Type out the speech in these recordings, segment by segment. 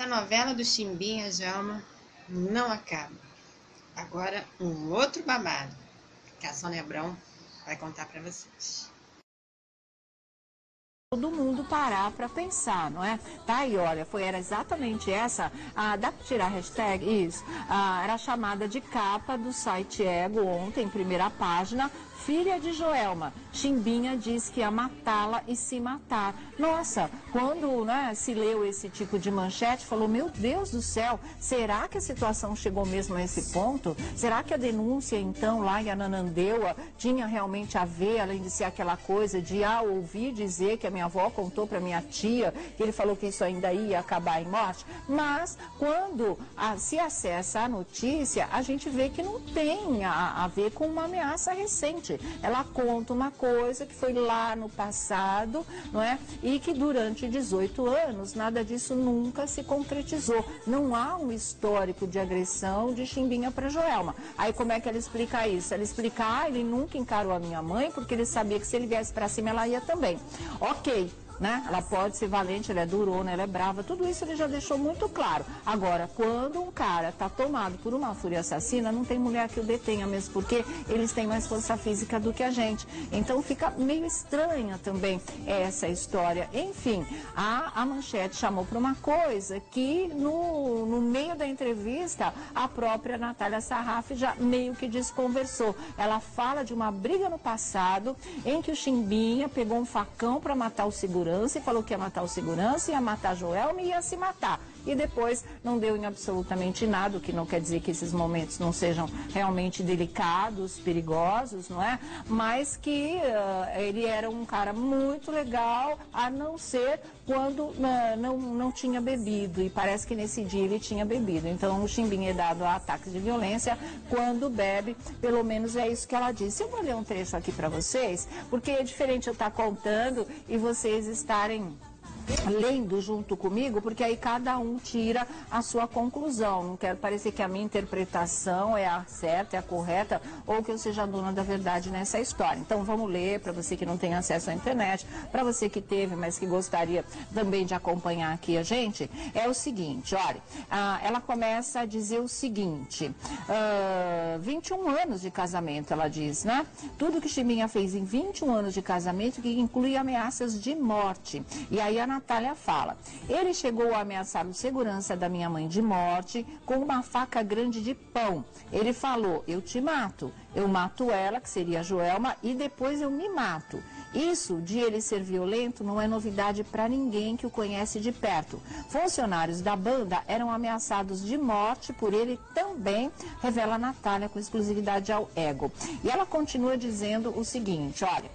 essa novela do Chimbinha, Joelma, não acaba. Agora, um outro babado que a Sônia Abrão vai contar para vocês. Todo mundo parar para pensar, não é? Tá aí, olha, era exatamente essa, dá para tirar a hashtag? Isso, era a chamada de capa do site Ego ontem, primeira página. Filha de Joelma, Chimbinha diz que ia matá-la e se matar. Nossa, quando se leu esse tipo de manchete, falou, meu Deus do céu, será que a situação chegou mesmo a esse ponto? Será que a denúncia, então, lá em Ananindeua, tinha realmente a ver, além de ser aquela coisa de, ouvir dizer que a minha avó contou para minha tia, que ele falou que isso ainda ia acabar em morte? Mas, quando se acessa a notícia, a gente vê que não tem a ver com uma ameaça recente. Ela conta uma coisa que foi lá no passado, não é? E que durante 18 anos nada disso nunca se concretizou. Não há um histórico de agressão de Chimbinha para Joelma. Aí como é que ela explica isso? Ela explica, ele nunca encarou a minha mãe porque ele sabia que se ele viesse para cima ela ia também. Ok. Né? Ela pode ser valente, ela é durona, ela é brava, tudo isso ele já deixou muito claro. Agora, quando um cara está tomado por uma fúria assassina, não tem mulher que o detenha, mesmo porque eles têm mais força física do que a gente. Então fica meio estranha também essa história. Enfim, a manchete chamou para uma coisa que no meio da entrevista a própria Natália Sarraf já meio que desconversou. Ela fala de uma briga no passado em que o Chimbinha pegou um facão para matar o segurança e falou que ia matar o segurança, ia matar a Joelma e ia se matar. E depois não deu em absolutamente nada, o que não quer dizer que esses momentos não sejam realmente delicados, perigosos, não é? Mas que ele era um cara muito legal, a não ser quando não tinha bebido. E parece que nesse dia ele tinha bebido. Então o Chimbinha é dado a ataques de violência quando bebe, pelo menos é isso que ela disse. Eu vou ler um trecho aqui para vocês, porque é diferente eu estar contando e vocês estarem lendo junto comigo, porque aí cada um tira a sua conclusão. Não quero parecer que a minha interpretação é a certa, é a correta, ou que eu seja a dona da verdade nessa história. Então vamos ler, para você que não tem acesso à internet, para você que teve, mas que gostaria também de acompanhar aqui a gente, é o seguinte, olha, ela começa a dizer o seguinte, 21 anos de casamento, ela diz, né? Tudo que Chimbinha fez em 21 anos de casamento, que inclui ameaças de morte. E aí a Natália fala, ele chegou a ameaçar o segurança da minha mãe de morte com uma faca grande de pão. Ele falou, eu te mato, eu mato ela, que seria a Joelma, e depois eu me mato. Isso de ele ser violento não é novidade para ninguém que o conhece de perto. Funcionários da banda eram ameaçados de morte por ele também, revela a Natália com exclusividade ao Ego. E ela continua dizendo o seguinte, olha,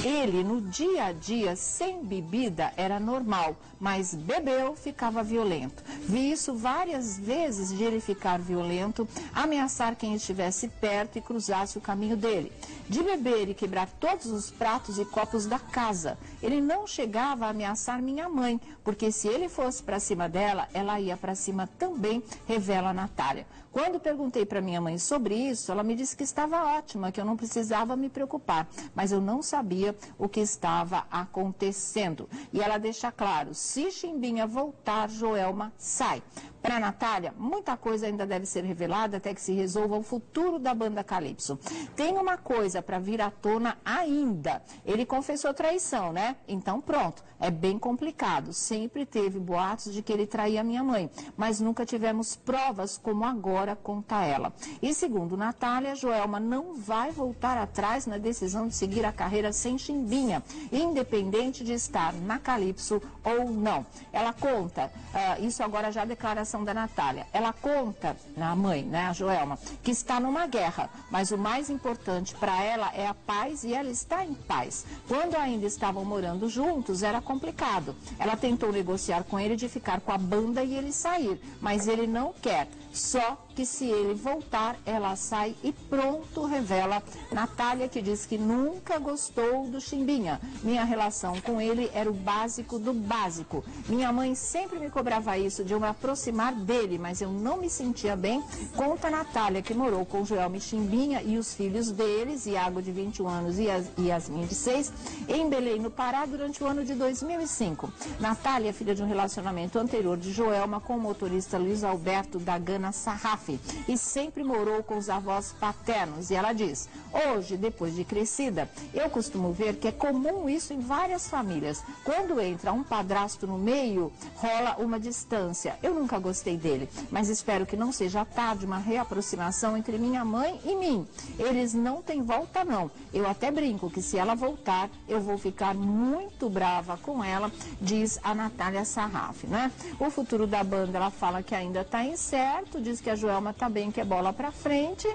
ele, no dia a dia, sem bebida, era normal, mas bebeu, ficava violento. Vi isso várias vezes de ele ficar violento, ameaçar quem estivesse perto e cruzasse o caminho dele. De beber e quebrar todos os pratos e copos da casa. Ele não chegava a ameaçar minha mãe, porque se ele fosse para cima dela, ela ia para cima também, revela a Natália. Quando perguntei para minha mãe sobre isso, ela me disse que estava ótima, que eu não precisava me preocupar, mas eu não sabia o que estava acontecendo. E ela deixa claro, se Chimbinha voltar, Joelma sai. Para a Natália, muita coisa ainda deve ser revelada até que se resolva o futuro da banda Calypso. Tem uma coisa para vir à tona ainda. Ele confessou traição, né? Então pronto, é bem complicado. Sempre teve boatos de que ele traía minha mãe, mas nunca tivemos provas como agora, conta ela. E segundo Natália, Joelma não vai voltar atrás na decisão de seguir a carreira sem Chimbinha, independente de estar na Calypso ou não. Ela conta, isso agora já é a declaração da Natália, ela conta, a mãe, né, a Joelma, que está numa guerra, mas o mais importante para ela é a paz e ela está em paz. Quando ainda estavam morando juntos, era complicado. Ela tentou negociar com ele de ficar com a banda e ele sair, mas ele não quer. Só que se ele voltar, ela sai e pronto, revela Natália, que diz que nunca gostou do Chimbinha. Minha relação com ele era o básico do básico. Minha mãe sempre me cobrava isso, de eu me aproximar aproximar dele, mas eu não me sentia bem. Conta a Natália, que morou com Joelma e Chimbinha e os filhos deles, Iago de 21 anos e Yasmin de 6, em Belém, no Pará, durante o ano de 2005. Natália é filha de um relacionamento anterior de Joelma com o motorista Luiz Alberto da Gana Sarrafi e sempre morou com os avós paternos. E ela diz: hoje, depois de crescida, eu costumo ver que é comum isso em várias famílias. Quando entra um padrasto no meio, rola uma distância. Eu nunca gostei dele, mas espero que não seja tarde uma reaproximação entre minha mãe e mim. Eles não têm volta, não. Eu até brinco que se ela voltar, eu vou ficar muito brava com ela, diz a Natália Sarrafi, né? O futuro da banda, ela fala que ainda está incerto, diz que a Joelma está bem, que é bola para frente.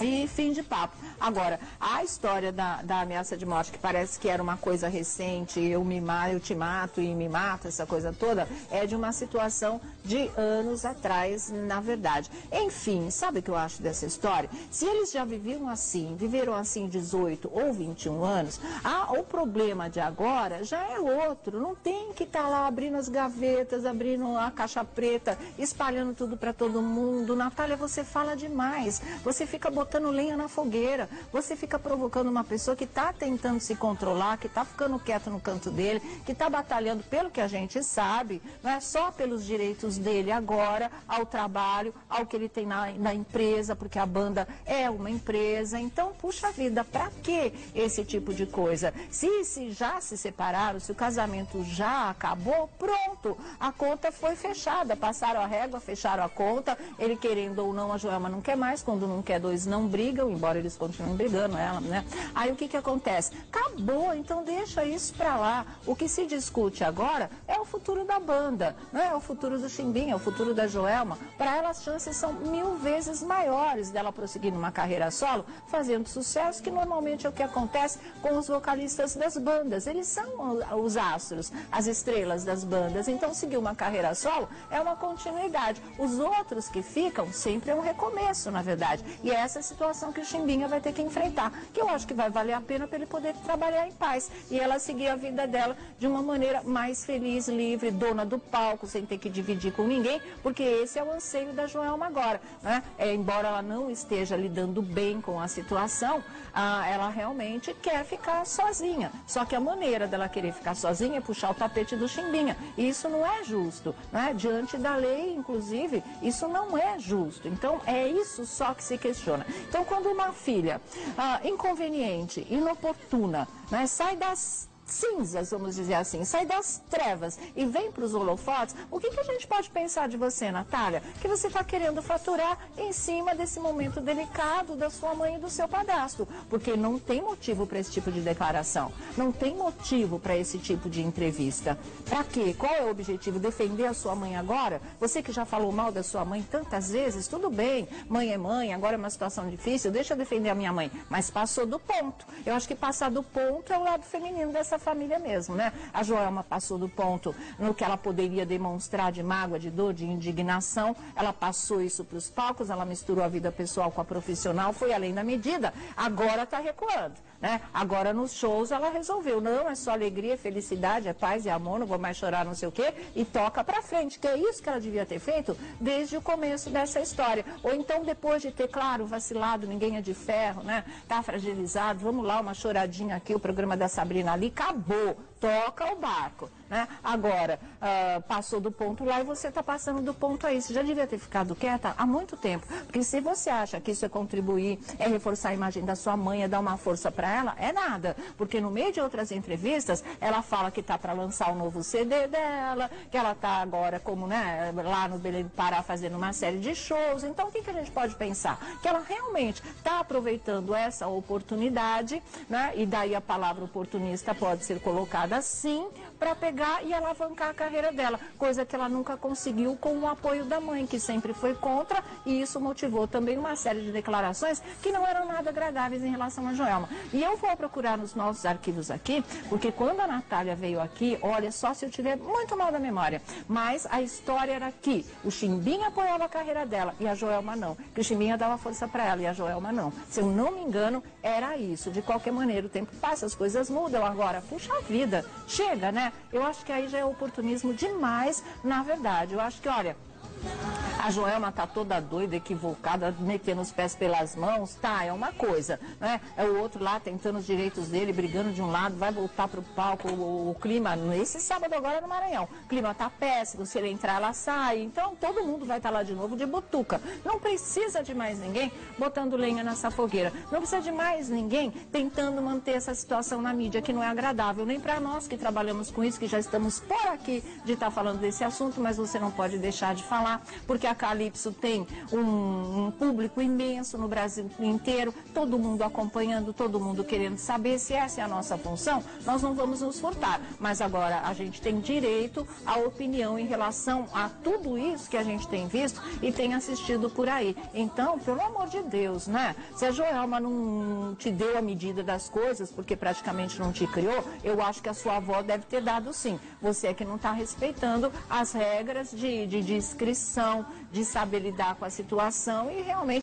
E fim de papo. Agora, a história da ameaça de morte, que parece que era uma coisa recente, eu te mato e me mata, essa coisa toda, é de uma situação de anos atrás, na verdade. Enfim, sabe o que eu acho dessa história? Se eles já viveram assim 18 ou 21 anos, o problema de agora já é outro. Não tem que estar lá abrindo as gavetas, abrindo a caixa preta, espalhando tudo para todo mundo. Natália, você fala demais. Você fica botando lenha na fogueira. Você fica provocando uma pessoa que está tentando se controlar, que está ficando quieto no canto dele, que está batalhando pelo que a gente sabe, não é só pelos direitos dele agora, ao trabalho, ao que ele tem na empresa, porque a banda é uma empresa. Então, puxa vida, para que esse tipo de coisa? Se já se separaram, se o casamento já acabou, pronto, a conta foi fechada, passaram a régua, fecharam a conta, ele querendo ou não, a Joelma não quer mais, quando não quer, dois não brigam, embora eles continuem brigando ela, né? Aí o que acontece? Acabou, então deixa isso pra lá. O que se discute agora é o futuro da banda, né? É o futuro do Chimbinha, é o futuro da Joelma. Para ela as chances são 1000 vezes maiores dela prosseguir numa carreira solo, fazendo sucesso, que normalmente é o que acontece com os vocalistas das bandas. Eles são os astros, as estrelas das bandas. Então seguir uma carreira solo é uma continuidade. Os outros que ficam sempre é um recomeço, na verdade. E é essa situação que o Chimbinha vai ter que enfrentar, que eu acho que vai valer a pena para ele poder trabalhar em paz e ela seguir a vida dela de uma maneira mais feliz, livre, dona do palco, sem ter que dividir com ninguém, porque esse é o anseio da Joelma agora, né? Embora ela não esteja lidando bem com a situação, ela realmente quer ficar sozinha, só que a maneira dela querer ficar sozinha é puxar o tapete do Chimbinha, e isso não é justo, né? Diante da lei, inclusive, isso não é justo. Então é isso só que se questiona. Então, quando uma filha inconveniente, inoportuna, né, sai das cinzas, vamos dizer assim, sai das trevas e vem para os holofotes, o que a gente pode pensar de você, Natália? Que você está querendo faturar em cima desse momento delicado da sua mãe e do seu padrasto, porque não tem motivo para esse tipo de declaração, não tem motivo para esse tipo de entrevista. Para quê? Qual é o objetivo? Defender a sua mãe agora? Você que já falou mal da sua mãe tantas vezes, tudo bem, mãe é mãe, agora é uma situação difícil, deixa eu defender a minha mãe, mas passou do ponto. Eu acho que passar do ponto é o lado feminino dessa família mesmo, né? A Joelma passou do ponto no que ela poderia demonstrar de mágoa, de dor, de indignação. Ela passou isso para os palcos, ela misturou a vida pessoal com a profissional, foi além da medida. Agora está recuando, né? Agora nos shows ela resolveu, não, é só alegria, felicidade, é paz e amor, não vou mais chorar, não sei o quê, e toca para frente, que é isso que ela devia ter feito desde o começo dessa história. Ou então depois de ter, claro, vacilado, ninguém é de ferro, né? Tá fragilizado, vamos lá, uma choradinha aqui, o programa da Sabrina ali, acabou, toca o barco, né? Agora, passou do ponto lá e você está passando do ponto aí. Você já devia ter ficado quieta há muito tempo, porque se você acha que isso é contribuir, é reforçar a imagem da sua mãe, é dar uma força para ela, é nada, porque no meio de outras entrevistas, ela fala que está para lançar o novo CD dela, que ela está agora como, né, lá no Belém do Pará fazendo uma série de shows. Então, o que a gente pode pensar? Que ela realmente está aproveitando essa oportunidade, né? E daí a palavra oportunista pode ser colocada assim, para pegar e alavancar a carreira dela, coisa que ela nunca conseguiu com o apoio da mãe, que sempre foi contra, e isso motivou também uma série de declarações que não eram nada agradáveis em relação a Joelma. E eu vou procurar nos nossos arquivos aqui, porque quando a Natália veio aqui, olha, só se eu tiver muito mal da memória, mas a história era que o Chimbinha apoiava a carreira dela e a Joelma não, que o Chimbinha dava força para ela e a Joelma não. Se eu não me engano, era isso. De qualquer maneira, o tempo passa, as coisas mudam. Agora, puxa vida, chega, né? Eu acho que aí já é oportunismo demais, na verdade. Eu acho que, olha, A Joelma tá toda doida, equivocada, metendo os pés pelas mãos, tá, é uma coisa, né? É o outro lá tentando os direitos dele, brigando de um lado, vai voltar pro palco, o clima, esse sábado agora no Maranhão, o clima tá péssimo, se ele entrar ela sai, então todo mundo vai estar lá de novo de butuca. Não precisa de mais ninguém botando lenha nessa fogueira, não precisa de mais ninguém tentando manter essa situação na mídia, que não é agradável, nem para nós que trabalhamos com isso, que já estamos por aqui de estar falando desse assunto, mas você não pode deixar de falar, porque a Calypso tem um público imenso no Brasil inteiro, todo mundo acompanhando, todo mundo querendo saber se essa é a nossa função, nós não vamos nos furtar. Mas agora a gente tem direito à opinião em relação a tudo isso que a gente tem visto e tem assistido por aí. Então, pelo amor de Deus, né? Se a Joelma não te deu a medida das coisas, porque praticamente não te criou, eu acho que a sua avó deve ter dado sim. Você é que não está respeitando as regras de inscrição, de saber lidar com a situação e realmente